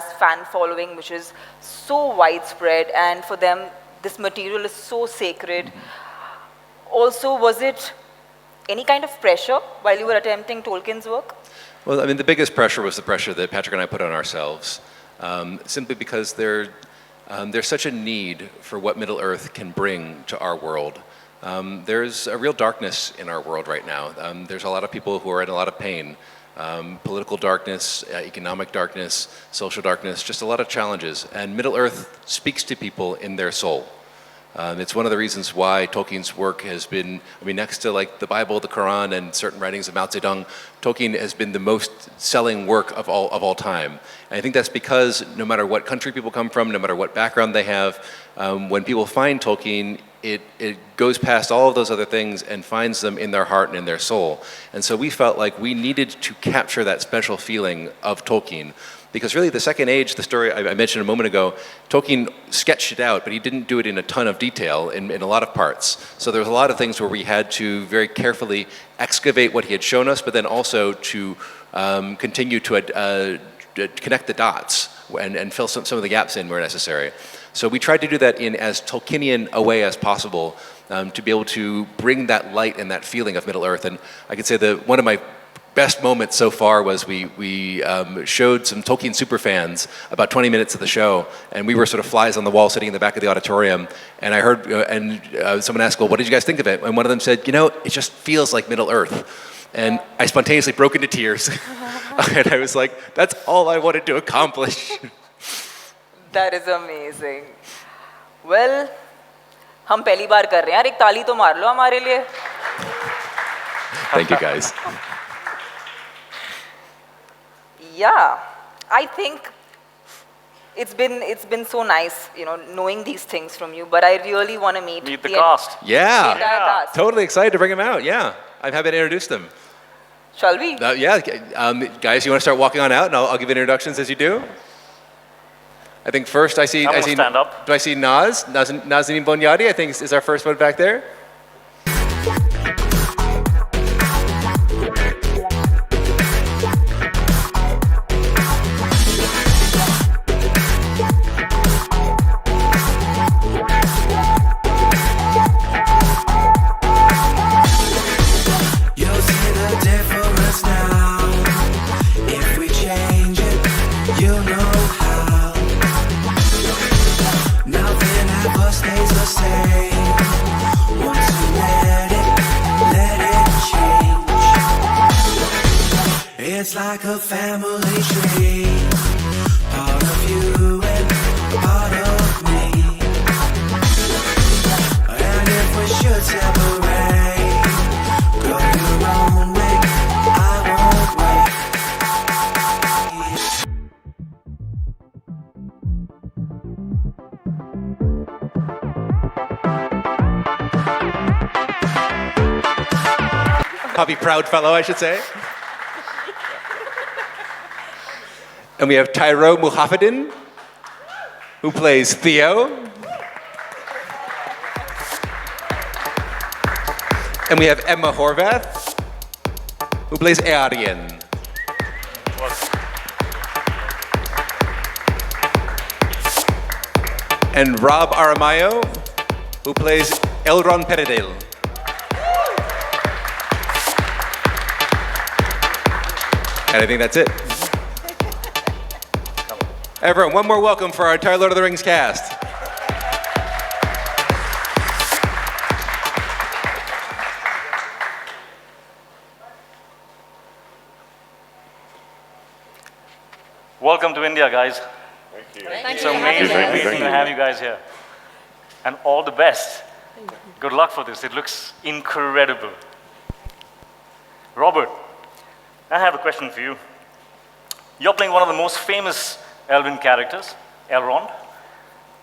fan following which is so widespread, and for them this material is so sacred. Also, was it any kind of pressure while you were attempting Tolkien's work? Well, I mean, the biggest pressure was the pressure that Patrick and I put on ourselves, simply because there's such a need for what Middle-earth can bring to our world. There's a real darkness in our world right now. There's a lot of people who are in a lot of pain. Political darkness, economic darkness, social darkness, just a lot of challenges. And Middle-earth speaks to people in their soul. It's one of the reasons why Tolkien's work has been, I mean, next to like the Bible, the Quran, and certain writings of Mao Zedong, Tolkien has been the most selling work of all time. And I think that's because no matter what country people come from, no matter what background they have, when people find Tolkien, it goes past all of those other things and finds them in their heart and in their soul. And so we felt like we needed to capture that special feeling of Tolkien. Because really the Second Age, the story I mentioned a moment ago, Tolkien sketched it out, but he didn't do it in a ton of detail in a lot of parts. So there was a lot of things where we had to very carefully excavate what he had shown us, but then also to continue to connect the dots and fill some of the gaps in where necessary. So we tried to do that in as Tolkienian a way as possible to be able to bring that light and that feeling of Middle-earth. And I could say that one of my best moments so far was we showed some Tolkien superfans about 20 minutes of the show, and we were sort of flies on the wall sitting in the back of the auditorium, and I heard someone asked, well, what did you guys think of it? And one of them said, you know, it just feels like Middle-earth. And I spontaneously broke into tears. And I was like, that's all I wanted to accomplish. That is amazing. Well, हम पहली बार कर रहे हैं यार, एक ताली तो मार लो हमारे लिए. Thank you guys. Yeah, I think it's been so nice, you know, knowing these things from you. But I really want to meet the cast. Yeah, cast. Totally excited to bring them out. Yeah, I'm happy to introduce them. Shall we? Yeah, guys, you want to start walking on out, and I'll give introductions as you do. I think first I see. Stand up. Do I see Nazanin Bonyadi? I think is our first one back there. It's like a family tree, part of you and part of me. And if we should separate, go your own way, I won't wait. Happy proud fellow, I should say. And we have Tyro Muhaffedin, who plays Theo. And we have Emma Horvath, who plays Earien. And Rob Aramayo, who plays Elrond Peredale. And I think that's it. Everyone, one more welcome for our entire Lord of the Rings cast. Welcome to India, guys. Thank you. It's amazing to have you guys here. And all the best. Good luck for this. It looks incredible. Robert, I have a question for you. You're playing one of the most famous Elven characters, Elrond.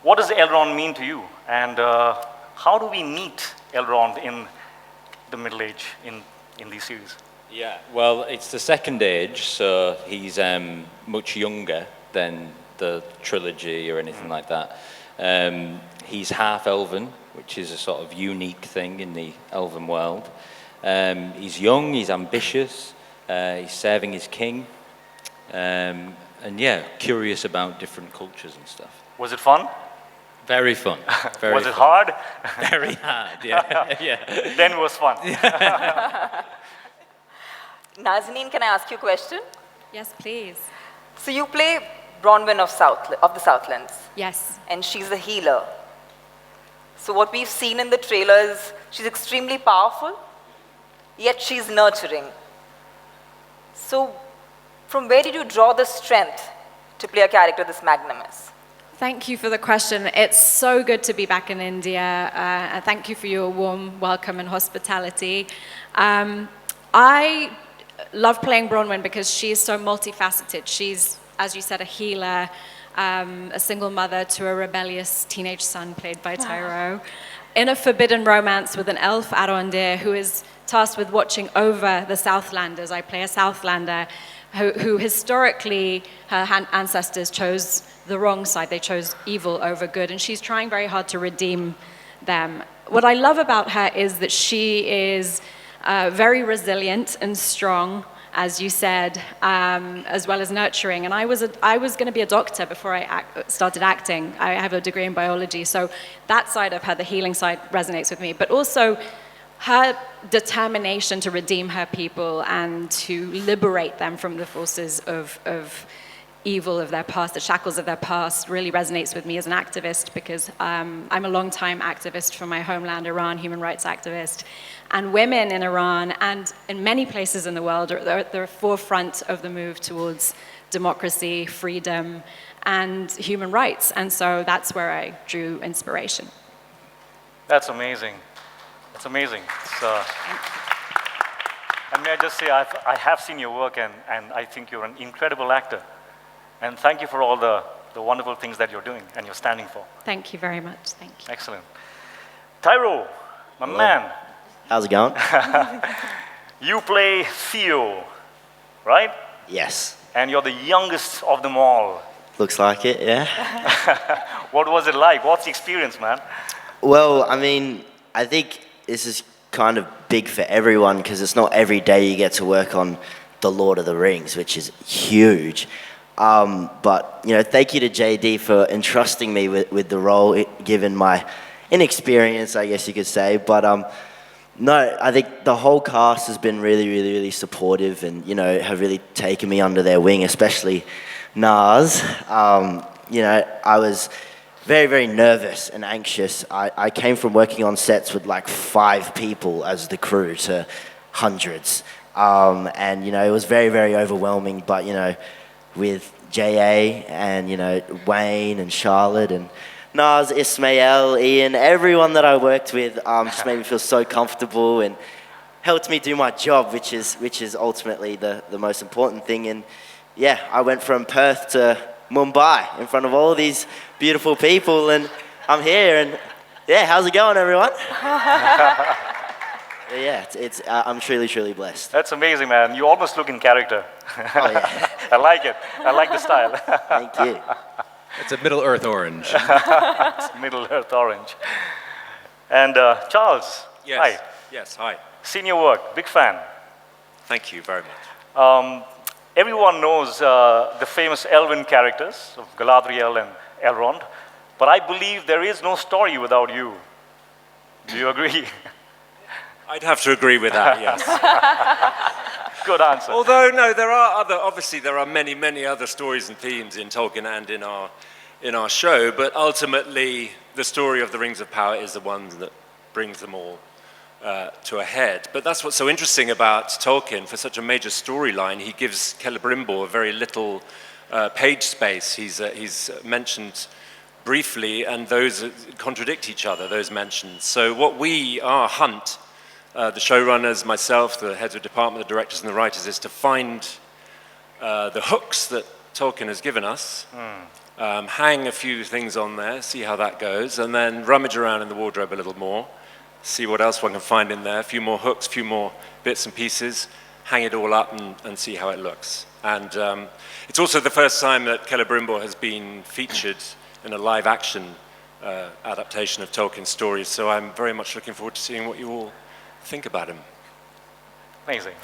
What does Elrond mean to you? And how do we meet Elrond in the Middle Age in these series? Yeah, well, it's the Second Age, so he's much younger than the trilogy or anything like that. He's half Elven, which is a sort of unique thing in the Elven world. He's young, he's ambitious, he's serving his king, yeah, curious about different cultures and stuff. Was it fun? Very fun. Very Was it fun. hard? Very hard, yeah. Yeah. Then it was fun. Nazanin, can I ask you a question? Yes, please. So you play Bronwyn of the Southlands, Yes. and she's a healer. So what we've seen in the trailers, she's extremely powerful, yet she's nurturing. So from where did you draw the strength to play a character this magnanimous? Thank you for the question. It's so good to be back in India, and thank you for your warm welcome and hospitality. I love playing Bronwyn because she's so multifaceted. She's, as you said, a healer, a single mother to a rebellious teenage son played by Tyro, in a forbidden romance with an elf, Arondir, who is tasked with watching over the Southlanders. I play a Southlander who historically, her ancestors chose the wrong side. They chose evil over good, and she's trying very hard to redeem them. What I love about her is that she is very resilient and strong, as you said, as well as nurturing. And I was going to be a doctor before I started acting. I have a degree in biology, so that side of her, the healing side, resonates with me. But also her determination to redeem her people and to liberate them from the forces of evil of their past, the shackles of their past, really resonates with me as an activist, because I'm a long-time activist for my homeland, Iran, human rights activist. And women in Iran and in many places in the world are at the forefront of the move towards democracy, freedom, and human rights. And so that's where I drew inspiration. That's amazing. That's amazing. And may I just say, I have seen your work, and I think you're an incredible actor. And thank you for all the wonderful things that you're doing and you're standing for. Thank you very much. Thank you. Excellent. Tyro, my man. How's it going? You play Theo, right? Yes. And you're the youngest of them all. Looks like it, yeah. What was it like? What's the experience, man? Well, I mean, I think this is kind of big for everyone because it's not every day you get to work on The Lord of the Rings, which is huge. But, you know, thank you to JD for entrusting me with the role, given my inexperience, I guess you could say. But no, I think the whole cast has been really, really, really supportive and, you know, have really taken me under their wing, especially Naz. You know, I was very, very nervous and anxious. I came from working on sets with like 5 people as the crew to hundreds. And, you know, it was very, very overwhelming. But, you know, with J.A. and, you know, Wayne and Charlotte and Naz, Ismail, Ian, everyone that I worked with just made me feel so comfortable and helped me do my job, which is ultimately the most important thing. And yeah, I went from Perth to Mumbai in front of all these beautiful people, and I'm here. And yeah, how's it going, everyone? Yeah, I'm truly, truly blessed. That's amazing, man. You almost look in character. Oh yeah, I like it. I like the style. thank you. It's a Middle Earth orange. It's Middle Earth orange. And Charles, Yes. hi. Yes, hi. Seen your work, big fan. Thank you very much. Everyone knows the famous Elven characters of Galadriel and Elrond, but I believe there is no story without you. Do you agree? I'd have to agree with that, yes. Good answer. Although, no, obviously there are many, many other stories and themes in Tolkien and in our show, but ultimately the story of the Rings of Power is the one that brings them all to a head. But that's what's so interesting about Tolkien. For such a major storyline, he gives Celebrimbor very little page space. He's mentioned briefly, and those contradict each other, those mentions. So what our hunt, the showrunners, myself, the heads of department, the directors and the writers, is to find the hooks that Tolkien has given us, hang a few things on there, see how that goes, and then rummage around in the wardrobe a little more, see what else one can find in there, a few more hooks, a few more bits and pieces, hang it all up and see how it looks. And it's also the first time that Celebrimbor has been featured in a live-action adaptation of Tolkien's stories, so I'm very much looking forward to seeing what you all think about him. Amazing.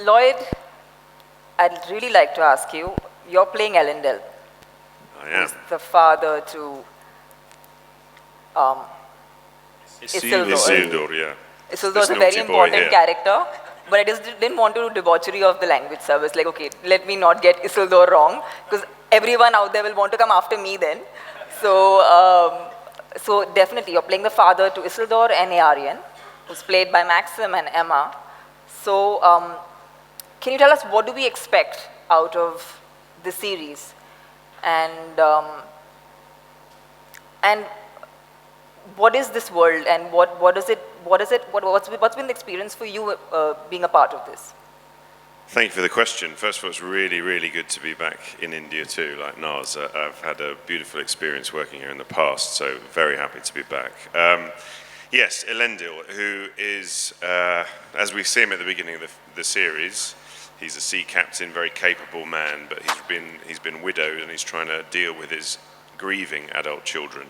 Lloyd, I'd really like to ask you, you're playing Elendil, I am. who's the father to Isildur. Isildur, yeah. Isildur This is a very naughty boy important here. character, but I just didn't want to do debauchery of the language service. Like, okay, let me not get Isildur wrong, because everyone out there will want to come after me then. So definitely, you're playing the father to Isildur and Earian, who's played by Maxim and Emma. So can you tell us what do we expect out of the series? And what is this world, and what's been the experience for you being a part of this? Thank you for the question. First of all, it's really, really good to be back in India too, like Naz. I've had a beautiful experience working here in the past, so very happy to be back. Yes, Elendil, who is, as we see him at the beginning of the series, he's a sea captain, very capable man, but he's been widowed and he's trying to deal with his grieving adult children,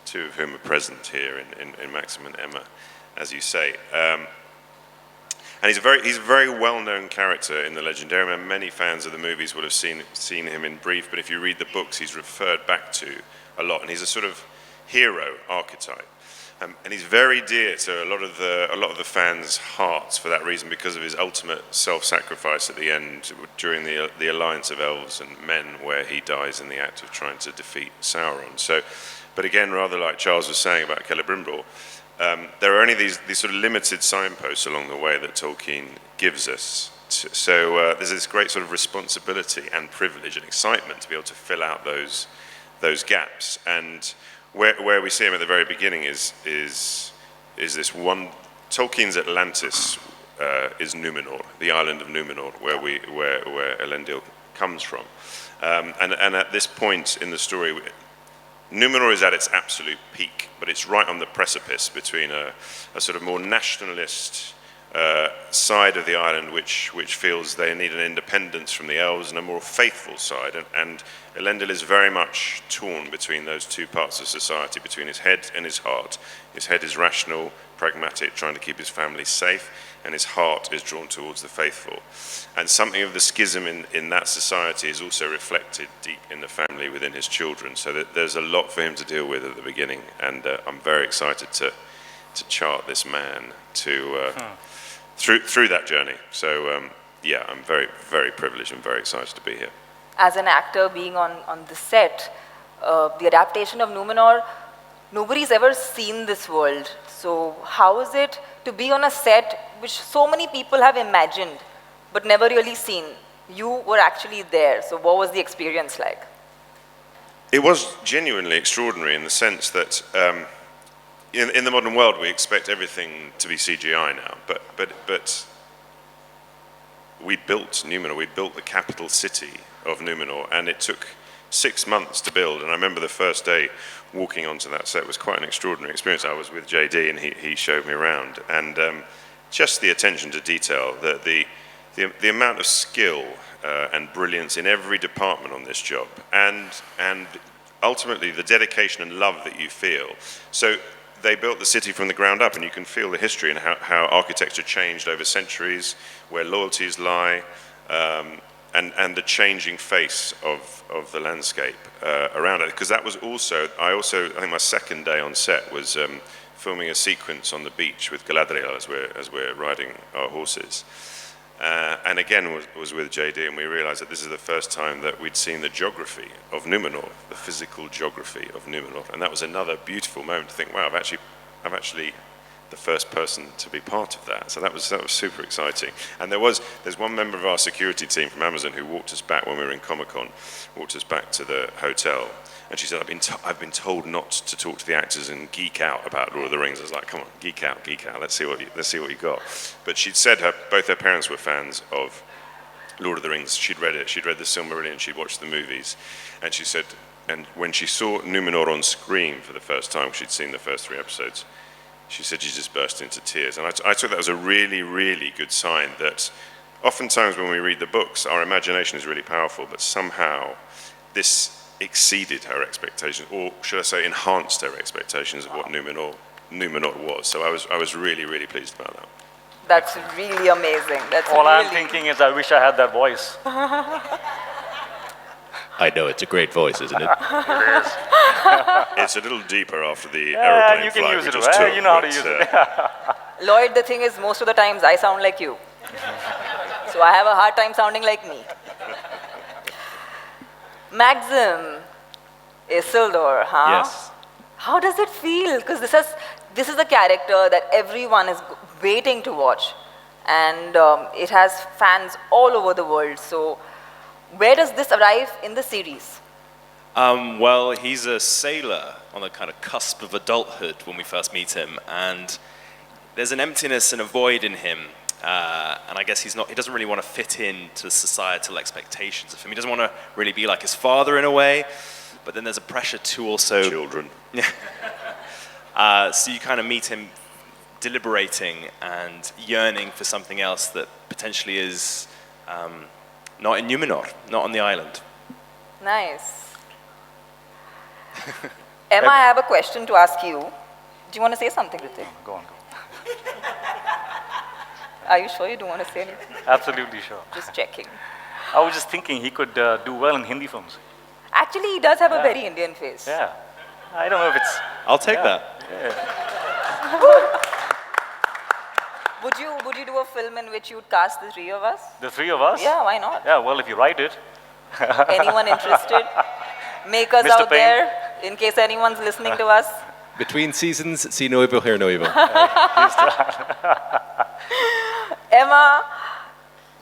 two of whom are present here in Maxim and Emma, as you say. And he's a very well-known character in the Legendarium, and many fans of the movies would have seen him in brief, but if you read the books, he's referred back to a lot, and he's a sort of hero archetype. And he's very dear to a lot of the fans' hearts for that reason, because of his ultimate self-sacrifice at the end during the alliance of elves and men, where he dies in the act of trying to defeat Sauron. So, but again, rather like Charles was saying about Celebrimbor, there are only these sort of limited signposts along the way that Tolkien gives us. So there's this great sort of responsibility and privilege and excitement to be able to fill out those gaps. And where we see him at the very beginning is this one. Tolkien's Atlantis is Numenor, the island of Numenor, where Elendil comes from. And at this point in the story, Numenor is at its absolute peak, but it's right on the precipice between a sort of more nationalist side of the island, which feels they need an independence from the elves, and a more faithful side. And Elendil is very much torn between those two parts of society, between his head and his heart. His head is rational, pragmatic, trying to keep his family safe, and his heart is drawn towards the faithful. And something of the schism in that society is also reflected deep in the family within his children. So that there's a lot for him to deal with at the beginning, and I'm very excited to chart this man through that journey. So yeah, I'm very, very privileged and very excited to be here. As an actor being on the set, the adaptation of Numenor, nobody's ever seen this world. So how is it to be on a set which so many people have imagined but never really seen? You were actually there, so what was the experience like? It was genuinely extraordinary in the sense that in the modern world we expect everything to be CGI now, but we built Numenor, we built the capital city of Numenor, and it took 6 months to build. And I remember the first day walking onto that set was quite an extraordinary experience. I was with JD and he showed me around, and just the attention to detail, the amount of skill and brilliance in every department on this job, and ultimately the dedication and love that you feel. So they built the city from the ground up, and you can feel the history and how architecture changed over centuries, where loyalties lie, and the changing face of the landscape around it. Because that was also, I think my second day on set was filming a sequence on the beach with Galadriel as we're riding our horses. And again was with JD, and we realized that this is the first time that we'd seen the geography of Numenor, the physical geography of Numenor. And that was another beautiful moment to think, wow, I'm actually the first person to be part of that. So that was super exciting. And there's one member of our security team from Amazon who walked us back when we were in Comic-Con, walked us back to the hotel. And she said, I've been told not to talk to the actors and geek out about Lord of the Rings. I was like, come on, geek out. Let's see what you got. But she'd said both her parents were fans of Lord of the Rings. She'd read it. She'd read the Silmarillion. She'd watched the movies. And she said, and when she saw Numenor on screen for the first time, she'd seen the first 3 episodes, she said she just burst into tears. And I took that as a really, really good sign that oftentimes when we read the books, our imagination is really powerful, but somehow this exceeded her expectations, or should I say enhanced her expectations of what Numenor was. So I was really, really pleased about that. That's really amazing. That's All really... I'm thinking is, I wish I had that voice. I know, it's a great voice, isn't it? It is. It's a little deeper after the Yeah, aeroplane you can flight use we it, just right? took, You know how to but, use it. Lloyd, the thing is, most of the times I sound like you. So I have a hard time sounding like me. Maxim, Isildur, huh? Yes. How does it feel? Because this is a character that everyone is waiting to watch. And it has fans all over the world. So where does this arrive in the series? Well, he's a sailor on the kind of cusp of adulthood when we first meet him, and there's an emptiness and a void in him, and I guess he doesn't really want to fit into the societal expectations of him. He doesn't want to really be like his father in a way, but then there's a pressure to also... Children. Yeah. So you kind of meet him deliberating and yearning for something else that potentially is not in Numenor, not on the island. Nice. Emma, I have a question to ask you. Do you want to say something, Ritik? Go on. Are you sure you don't want to say anything? Absolutely sure. Just checking. I was just thinking he could do well in Hindi films. Actually, he does have a Yeah. very Indian face. Yeah. I don't know if it's... I'll take Yeah. that. Would you do a film in which you would cast the three of us? The three of us? Yeah, why not? Yeah, well, if you write it. Anyone interested? Make us Mr. out Payne. there, in case anyone's listening to us. Between seasons, see no evil, hear no evil. Emma,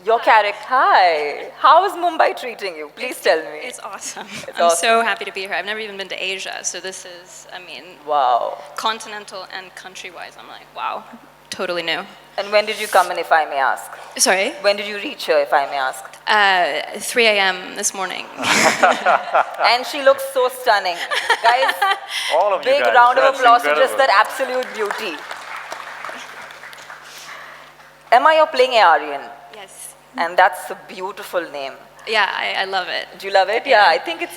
your character, hi. How is Mumbai treating you? Please tell me. It's awesome. It's I'm awesome. so happy to be here. I've never even been to Asia, so this is, I mean, Wow. continental and country-wise, I'm like, wow, totally new. And when did you come in, if I may ask? Sorry? When did you reach here, if I may ask? 3 a.m. this morning. And she looks so stunning. Guys, All of you big guys. round of That's applause for just incredible. that absolute beauty. Emma, you're playing Aryan, Yes. and that's a beautiful name. Yeah, I love it. Do you love it? Yeah, I think it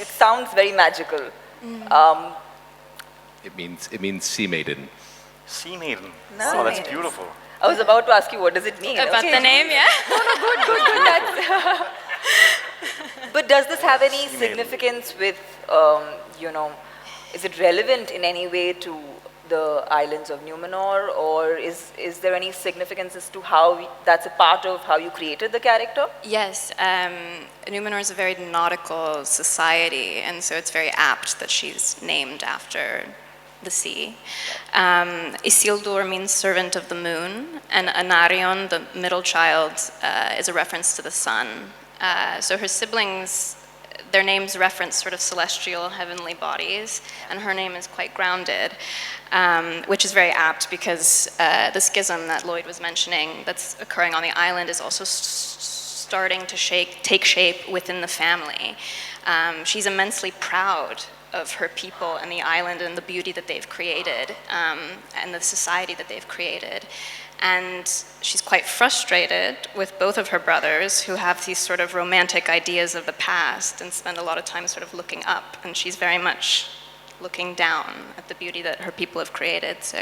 sounds very magical. It means sea maiden. Sea Maiden. Nice. Oh, that's beautiful. I was about to ask you, what does it mean? About Okay. the name, yeah? Good. That's but does this have any significance with, is it relevant in any way to the islands of Numenor, or is there any significance as to how that's a part of how you created the character? Yes, Numenor is a very nautical society, and so it's very apt that she's named after the sea. Isildur means servant of the moon, and Anarion, the middle child, is a reference to the sun. So her siblings, their names reference sort of celestial, heavenly bodies, and her name is quite grounded, which is very apt because the schism that Lloyd was mentioning that's occurring on the island is also starting to take shape within the family. She's immensely proud of her people and the island and the beauty that they've created and the society that they've created. And she's quite frustrated with both of her brothers who have these sort of romantic ideas of the past and spend a lot of time sort of looking up, and she's very much looking down at the beauty that her people have created. So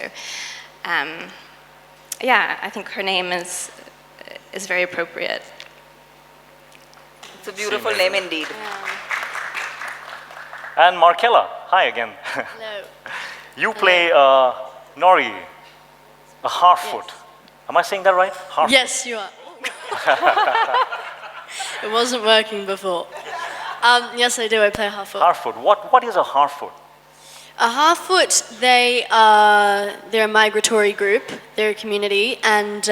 yeah, I think her name is very appropriate. It's a beautiful name indeed. And Markella, hi again. Hello. You play Nori, a Harfoot. Yes. Am I saying that right? Harfoot. Yes, you are. It wasn't working before. Yes, I do. I play Harfoot. Harfoot. What is a Harfoot? A Harfoot, they're a migratory group. They're a community, and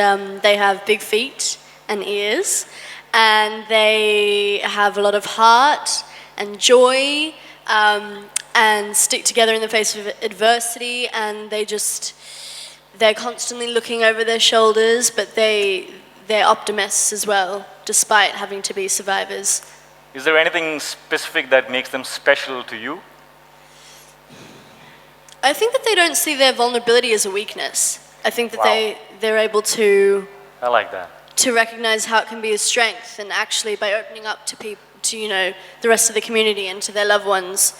they have big feet and ears, and they have a lot of heart and joy, and stick together in the face of adversity, and they're constantly looking over their shoulders, but they're optimists as well, despite having to be survivors. Is there anything specific that makes them special to you? I think that they don't see their vulnerability as a weakness. I think that Wow. they're able to I like that. recognize how it can be a strength, and actually by opening up to people, to the rest of the community and to their loved ones,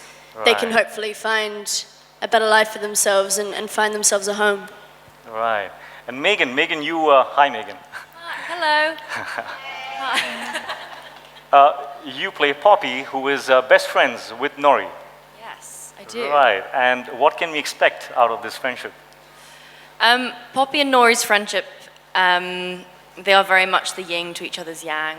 they can Right. hopefully find a better life for themselves and find themselves a home. Right. And Megan, hi Megan. Hello. You play Poppy, who is best friends with Nori. Yes, I do. Right, and what can we expect out of this friendship? Poppy and Nori's friendship, they are very much the yin to each other's yang.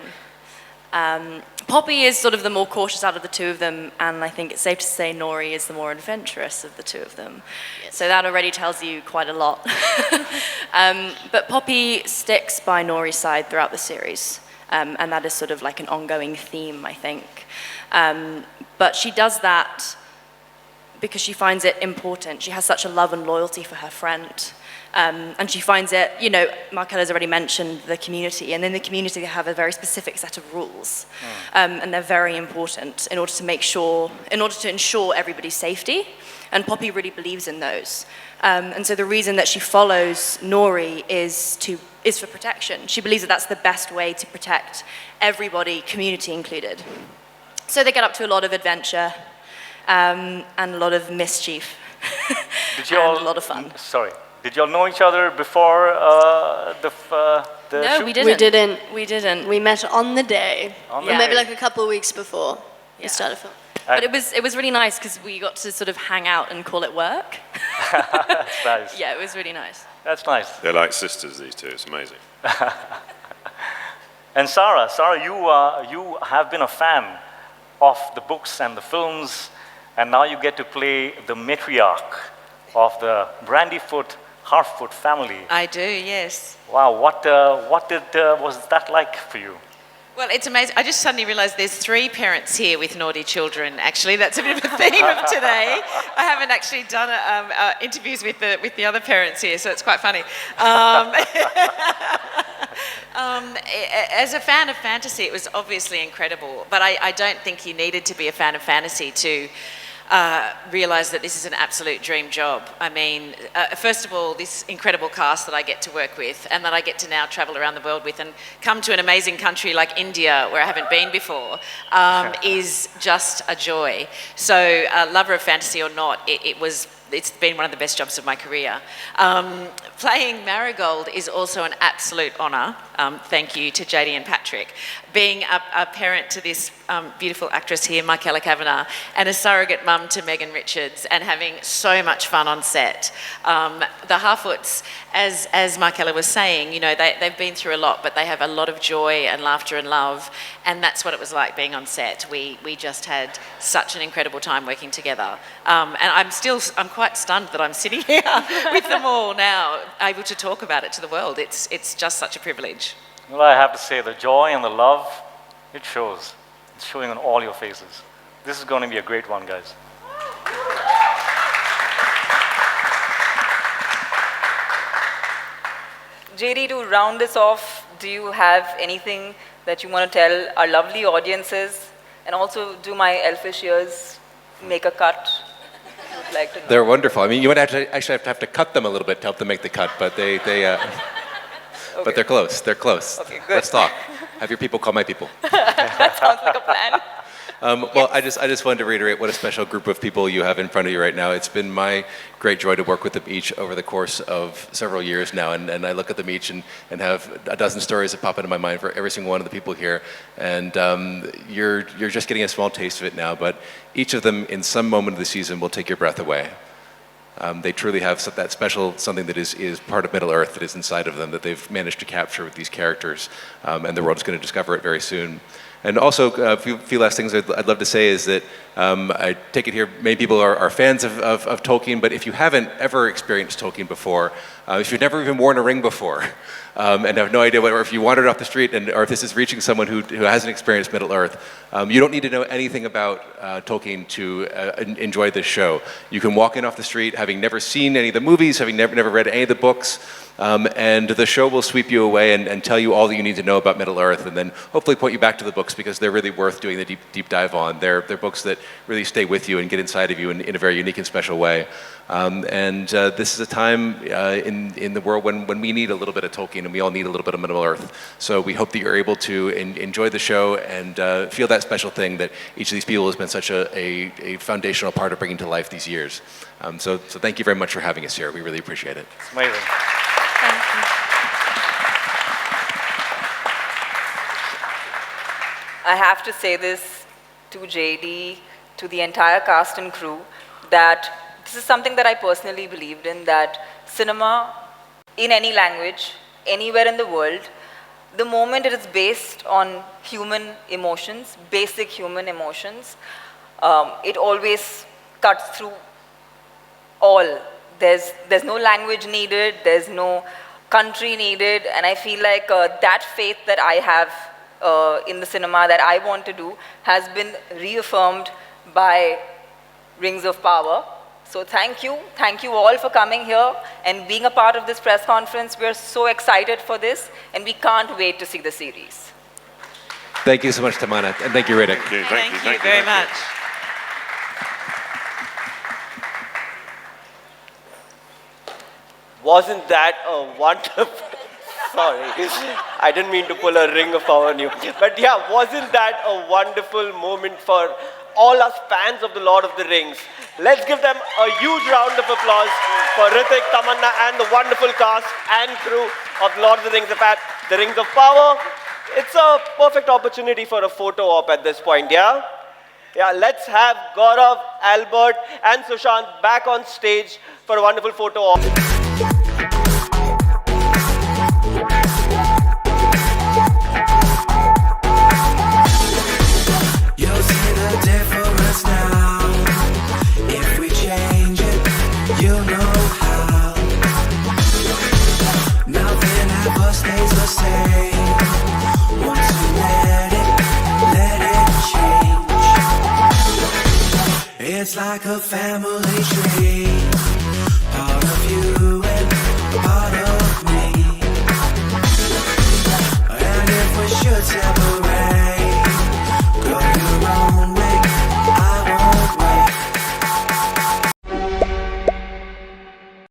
Poppy is sort of the more cautious out of the two of them, and I think it's safe to say Nori is the more adventurous of the two of them. Yes. So that already tells you quite a lot. But Poppy sticks by Nori's side throughout the series, and that is sort of like an ongoing theme, I think. But she does that because she finds it important. She has such a love and loyalty for her friend. And she finds it, you know, Markella's already mentioned the community, and in the community they have a very specific set of rules. And they're very important in order to ensure everybody's safety. And Poppy really believes in those. And so the reason that she follows Nori is for protection. She believes that that's the best way to protect everybody, community included. So they get up to a lot of adventure and a lot of mischief and a lot of fun. Sorry. Did you all know each other before the No, shoot? We didn't. We met on the day. On the Or maybe day. like a couple of weeks before we started filming. But it was really nice because we got to sort of hang out and call it work. That's nice. Yeah, it was really nice. That's nice. They're like sisters, these two. It's amazing. And Sarah, you have been a fan of the books and the films, and now you get to play the matriarch of the Brandyfoot Harfoot family. I do, yes. Wow, what was that like for you? Well, it's amazing. I just suddenly realised there's 3 parents here with naughty children. Actually, that's a bit of a theme of today. I haven't actually done interviews with the other parents here, so it's quite funny. As a fan of fantasy, it was obviously incredible, but I don't think you needed to be a fan of fantasy to realise that this is an absolute dream job. I mean, first of all, this incredible cast that I get to work with and that I get to now travel around the world with and come to an amazing country like India, where I haven't been before, is just a joy. So, lover of fantasy or not, it's been one of the best jobs of my career. Playing Marigold is also an absolute honour. Thank you to JD and Patrick. Being a parent to this beautiful actress here, Michaela Kavanagh, and a surrogate mum to Megan Richards, and having so much fun on set. The Harfoots, as Michaela was saying, you know, they've been through a lot, but they have a lot of joy and laughter and love, and that's what it was like being on set. We just had such an incredible time working together. And I'm quite stunned that I'm sitting here with them all now, able to talk about it to the world. It's just such a privilege. Well, I have to say, the joy and the love, it shows. It's showing on all your faces. This is going to be a great one, guys. JD, to round this off, do you have anything that you want to tell our lovely audiences? And also, do my elfish ears make a cut? I would like to know. They're wonderful. I mean, you would actually have to cut them a little bit to help them make the cut, but Okay. but they're close. They're close. Okay, good. Let's talk. Have your people call my people. That sounds like a plan. Well, I just wanted to reiterate what a special group of people you have in front of you right now. It's been my great joy to work with them each over the course of several years now, and I look at them each and have a dozen stories that pop into my mind for every single one of the people here, and you're just getting a small taste of it now, but each of them in some moment of the season will take your breath away. They truly have that special something that is part of Middle Earth that is inside of them that they've managed to capture with these characters, and the world is going to discover it very soon. And also, a few last things I'd love to say is that I take it here, many people are fans of Tolkien, but if you haven't ever experienced Tolkien before, if you've never even worn a ring before, and have no idea or if you wandered off the street, or if this is reaching someone who hasn't experienced Middle Earth, you don't need to know anything about Tolkien to enjoy this show. You can walk in off the street having never seen any of the movies, having never read any of the books, and the show will sweep you away and tell you all that you need to know about Middle Earth, and then hopefully point you back to the books because they're really worth doing the deep dive on. They're books that really stay with you and get inside of you in a very unique and special way. This is a time in the world when we need a little bit of Tolkien and we all need a little bit of Middle Earth. So we hope that you're able to enjoy the show and feel that special thing that each of these people has been such a foundational part of bringing to life these years. So thank you very much for having us here. We really appreciate it. It's amazing. Thank you. I have to say this to JD, to the entire cast and crew, that this is something that I personally believed in, that cinema in any language, anywhere in the world, the moment it is based on human emotions, basic human emotions, it always cuts through all. There's no language needed, there's no country needed, and I feel like that faith that I have in the cinema that I want to do has been reaffirmed by Rings of Power. So thank you all for coming here and being a part of this press conference. We're so excited for this, and we can't wait to see the series. Thank you so much, Tamana, and thank you, Riddick. Thank you very much. Wasn't that a wonderful... Sorry, I didn't mean to pull a Ring of Power on you. But yeah, wasn't that a wonderful moment for all us fans of the Lord of the Rings? Let's give them a huge round of applause for Hrithik, Tamanna and the wonderful cast and crew of the Lord of the Rings, the Rings of Power. It's a perfect opportunity for a photo op at this point, yeah? Yeah, let's have Gaurav, Albert and Sushant back on stage for a wonderful photo op. You'll see the difference now. If we change it, you'll know how. Nothing ever stays the same. Once you let it change. It's like a family tree. Part of you and part of me. And if we should separate,